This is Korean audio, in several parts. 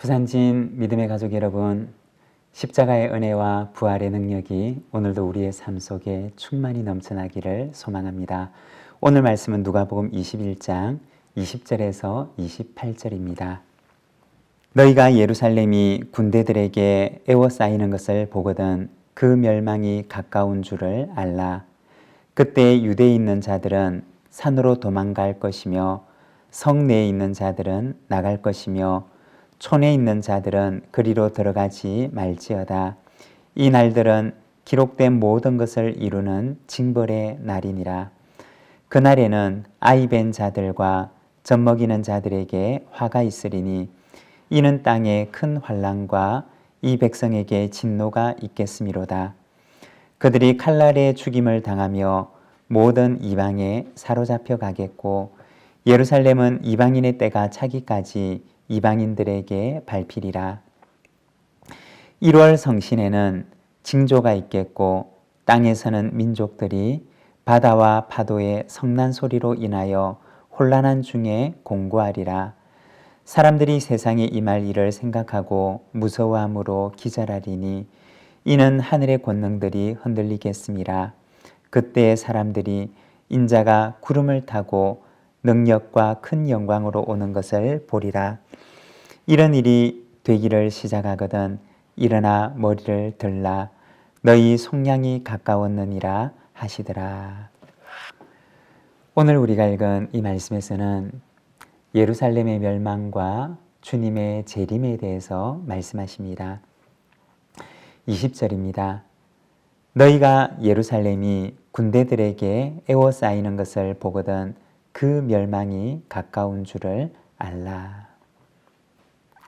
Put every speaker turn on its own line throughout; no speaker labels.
부산진 믿음의 가족 여러분, 십자가의 은혜와 부활의 능력이 오늘도 우리의 삶 속에 충만히 넘쳐나기를 소망합니다. 오늘 말씀은 누가복음 21장 20절에서 28절입니다. 너희가 예루살렘이 군대들에게 에워싸이는 것을 보거든 그 멸망이 가까운 줄을 알라. 그때 유대에 있는 자들은 산으로 도망갈 것이며 성 내에 있는 자들은 나갈 것이며 촌에 있는 자들은 그리로 들어가지 말지어다. 이 날들은 기록된 모든 것을 이루는 징벌의 날이니라. 그날에는 아이 벤 자들과 젖먹이는 자들에게 화가 있으리니 이는 땅에 큰 환난과 이 백성에게 진노가 있겠음이로다. 그들이 칼날에 죽임을 당하며 모든 이방에 사로잡혀 가겠고 예루살렘은 이방인의 때가 차기까지 이방인들에게 밟히리라. 1월 성신에는 징조가 있겠고 땅에서는 민족들이 바다와 파도의 성난 소리로 인하여 혼란한 중에 공고하리라. 사람들이 세상에 임할 일을 생각하고 무서워함으로 기절하리니 이는 하늘의 권능들이 흔들리겠음이라. 그때 사람들이 인자가 구름을 타고 능력과 큰 영광으로 오는 것을 보리라. 이런 일이 되기를 시작하거든 일어나 머리를 들라. 너희 속량이 가까웠느니라 하시더라. 오늘 우리가 읽은 이 말씀에서는 예루살렘의 멸망과 주님의 재림에 대해서 말씀하십니다. 20절입니다. 너희가 예루살렘이 군대들에게 에워싸이는 것을 보거든 그 멸망이 가까운 줄을 알라.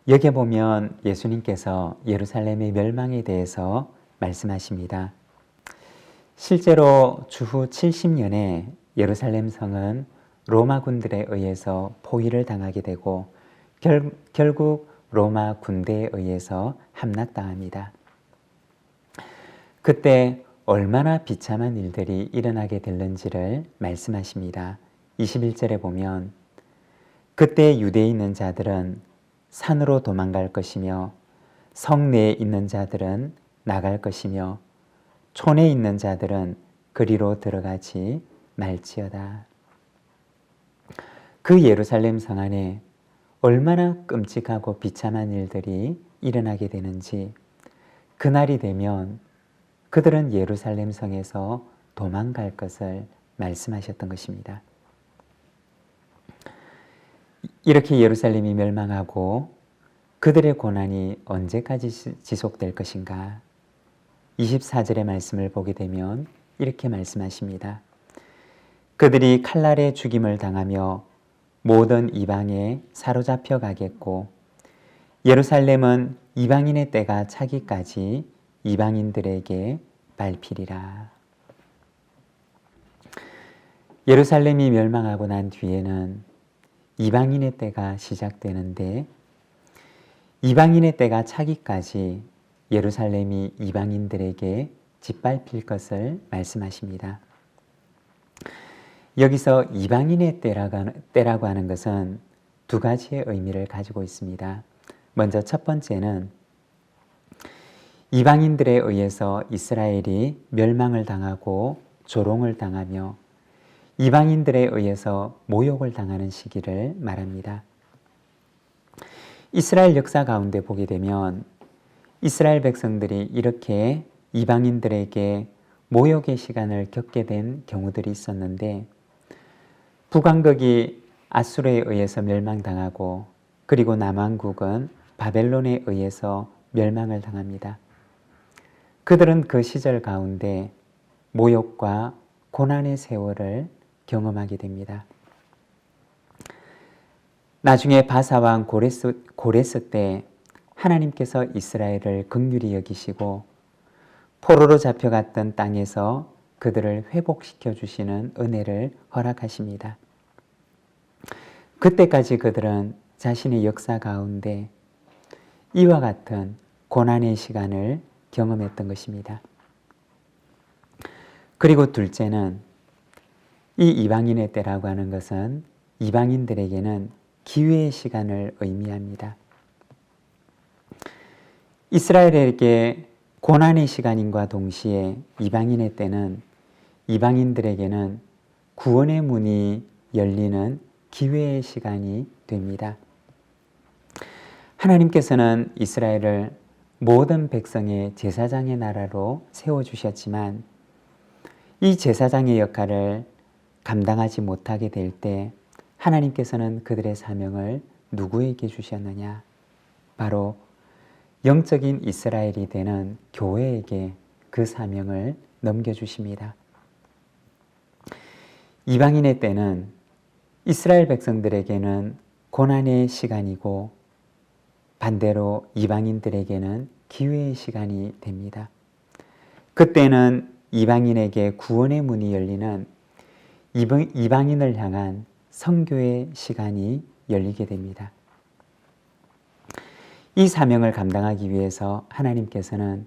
여기에 보면 예수님께서 예루살렘의 멸망에 대해서 말씀하십니다. 실제로 주후 70년에 예루살렘 성은 로마 군들에 의해서 포위를 당하게 되고 결국 로마 군대에 의해서 함락당합니다. 그때 얼마나 비참한 일들이 일어나게 될는지를 말씀하십니다. 21절에 보면 그때 유대에 있는 자들은 산으로 도망갈 것이며 성 내에 있는 자들은 나갈 것이며 촌에 있는 자들은 그리로 들어가지 말지어다. 그 예루살렘 성 안에 얼마나 끔찍하고 비참한 일들이 일어나게 되는지 그날이 되면 그들은 예루살렘 성에서 도망갈 것을 말씀하셨던 것입니다. 이렇게 예루살렘이 멸망하고 그들의 고난이 언제까지 지속될 것인가? 24절의 말씀을 보게 되면 이렇게 말씀하십니다. 그들이 칼날에 죽임을 당하며 모든 이방에 사로잡혀 가겠고 예루살렘은 이방인의 때가 차기까지 이방인들에게 밟히리라. 예루살렘이 멸망하고 난 뒤에는 이방인의 때가 시작되는데 이방인의 때가 차기까지 예루살렘이 이방인들에게 짓밟힐 것을 말씀하십니다. 여기서 이방인의 때라고 하는 것은 두 가지의 의미를 가지고 있습니다. 먼저 첫 번째는 이방인들에 의해서 이스라엘이 멸망을 당하고 조롱을 당하며 이방인들에 의해서 모욕을 당하는 시기를 말합니다. 이스라엘 역사 가운데 보게 되면 이스라엘 백성들이 이렇게 이방인들에게 모욕의 시간을 겪게 된 경우들이 있었는데 북왕국이 아수르에 의해서 멸망당하고 그리고 남왕국은 바벨론에 의해서 멸망을 당합니다. 그들은 그 시절 가운데 모욕과 고난의 세월을 경험하게 됩니다. 나중에 바사왕 고레스 때 하나님께서 이스라엘을 긍휼히 여기시고 포로로 잡혀갔던 땅에서 그들을 회복시켜 주시는 은혜를 허락하십니다. 그때까지 그들은 자신의 역사 가운데 이와 같은 고난의 시간을 경험했던 것입니다. 그리고 둘째는 이 이방인의 때라고 하는 것은 이방인들에게는 기회의 시간을 의미합니다. 이스라엘에게 고난의 시간인과 동시에 이방인의 때는 이방인들에게는 구원의 문이 열리는 기회의 시간이 됩니다. 하나님께서는 이스라엘을 모든 백성의 제사장의 나라로 세워주셨지만 이 제사장의 역할을 감당하지 못하게 될 때 하나님께서는 그들의 사명을 누구에게 주셨느냐? 바로 영적인 이스라엘이 되는 교회에게 그 사명을 넘겨주십니다. 이방인의 때는 이스라엘 백성들에게는 고난의 시간이고 반대로 이방인들에게는 기회의 시간이 됩니다. 그때는 이방인에게 구원의 문이 열리는 이방인을 향한 선교의 시간이 열리게 됩니다. 이 사명을 감당하기 위해서 하나님께서는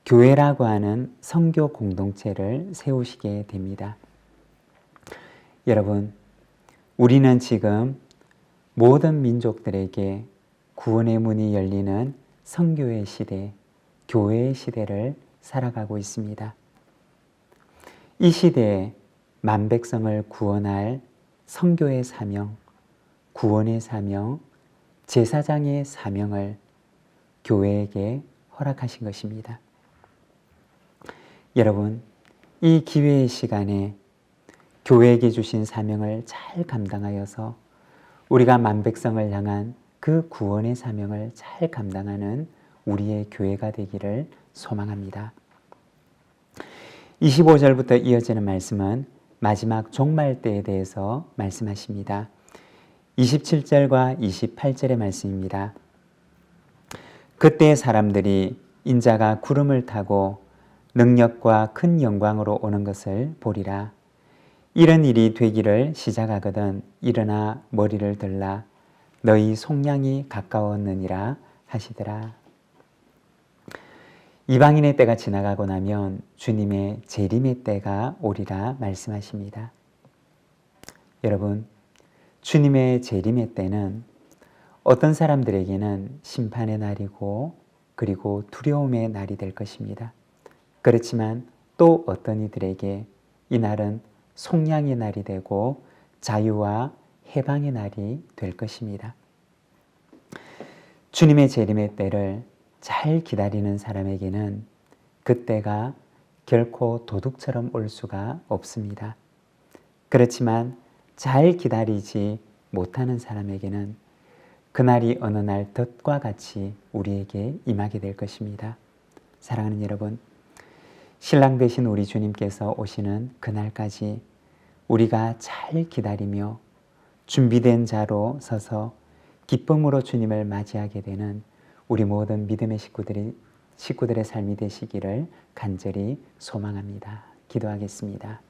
교회라고 하는 선교 공동체를 세우시게 됩니다. 여러분, 우리는 지금 모든 민족들에게 구원의 문이 열리는 선교의 시대, 교회의 시대를 살아가고 있습니다. 이 시대에 만백성을 구원할 선교의 사명, 구원의 사명, 제사장의 사명을 교회에게 허락하신 것입니다. 여러분, 이 기회의 시간에 교회에게 주신 사명을 잘 감당하여서 우리가 만백성을 향한 그 구원의 사명을 잘 감당하는 우리의 교회가 되기를 소망합니다. 25절부터 이어지는 말씀은 마지막 종말 때에 대해서 말씀하십니다. 27절과 28절의 말씀입니다. 그때 사람들이 인자가 구름을 타고 능력과 큰 영광으로 오는 것을 보리라. 이런 일이 되기를 시작하거든 일어나 머리를 들라. 너희 속량이 가까웠느니라 하시더라. 이방인의 때가 지나가고 나면 주님의 재림의 때가 오리라 말씀하십니다. 여러분, 주님의 재림의 때는 어떤 사람들에게는 심판의 날이고 그리고 두려움의 날이 될 것입니다. 그렇지만 또 어떤 이들에게 이 날은 속량의 날이 되고 자유와 해방의 날이 될 것입니다. 주님의 재림의 때를 잘 기다리는 사람에게는 그때가 결코 도둑처럼 올 수가 없습니다. 그렇지만 잘 기다리지 못하는 사람에게는 그날이 어느 날 덫과 같이 우리에게 임하게 될 것입니다. 사랑하는 여러분, 신랑 되신 우리 주님께서 오시는 그날까지 우리가 잘 기다리며 준비된 자로 서서 기쁨으로 주님을 맞이하게 되는 우리 모든 믿음의 식구들의 삶이 되시기를 간절히 소망합니다. 기도하겠습니다.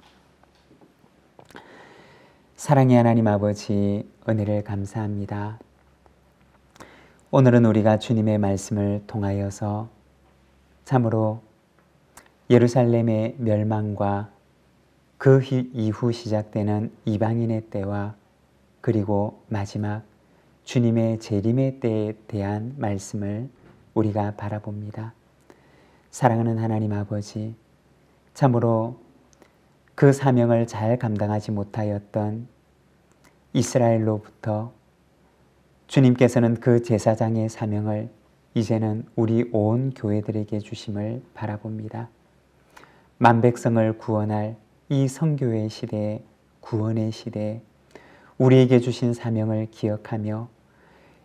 사랑의 하나님 아버지, 은혜를 감사합니다. 오늘은 우리가 주님의 말씀을 통하여서 참으로 예루살렘의 멸망과 그 이후 시작되는 이방인의 때와 그리고 마지막 주님의 재림의 때에 대한 말씀을 우리가 바라봅니다. 사랑하는 하나님 아버지, 참으로 그 사명을 잘 감당하지 못하였던 이스라엘로부터 주님께서는 그 제사장의 사명을 이제는 우리 온 교회들에게 주심을 바라봅니다. 만백성을 구원할 이 선교의 시대에, 구원의 시대에 우리에게 주신 사명을 기억하며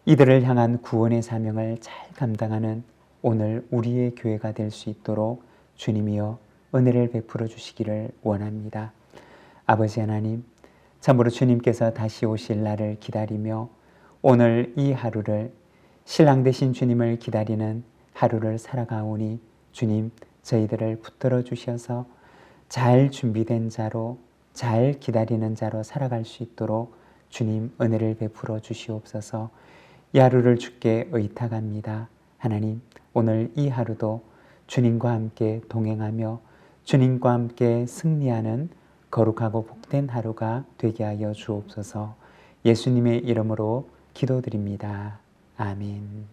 이들을 향한 구원의 사명을 잘 감당하는 오늘 우리의 교회가 될 수 있도록 주님이여 은혜를 베풀어 주시기를 원합니다. 아버지 하나님, 참으로 주님께서 다시 오실 날을 기다리며 오늘 이 하루를 신랑 되신 주님을 기다리는 하루를 살아가오니 주님, 저희들을 붙들어 주셔서 잘 준비된 자로, 잘 기다리는 자로 살아갈 수 있도록 주님 은혜를 베풀어 주시옵소서. 이 하루를 주께 의탁합니다. 하나님, 오늘 이 하루도 주님과 함께 동행하며 주님과 함께 승리하는 거룩하고 복된 하루가 되게 하여 주옵소서. 예수님의 이름으로 기도드립니다. 아멘.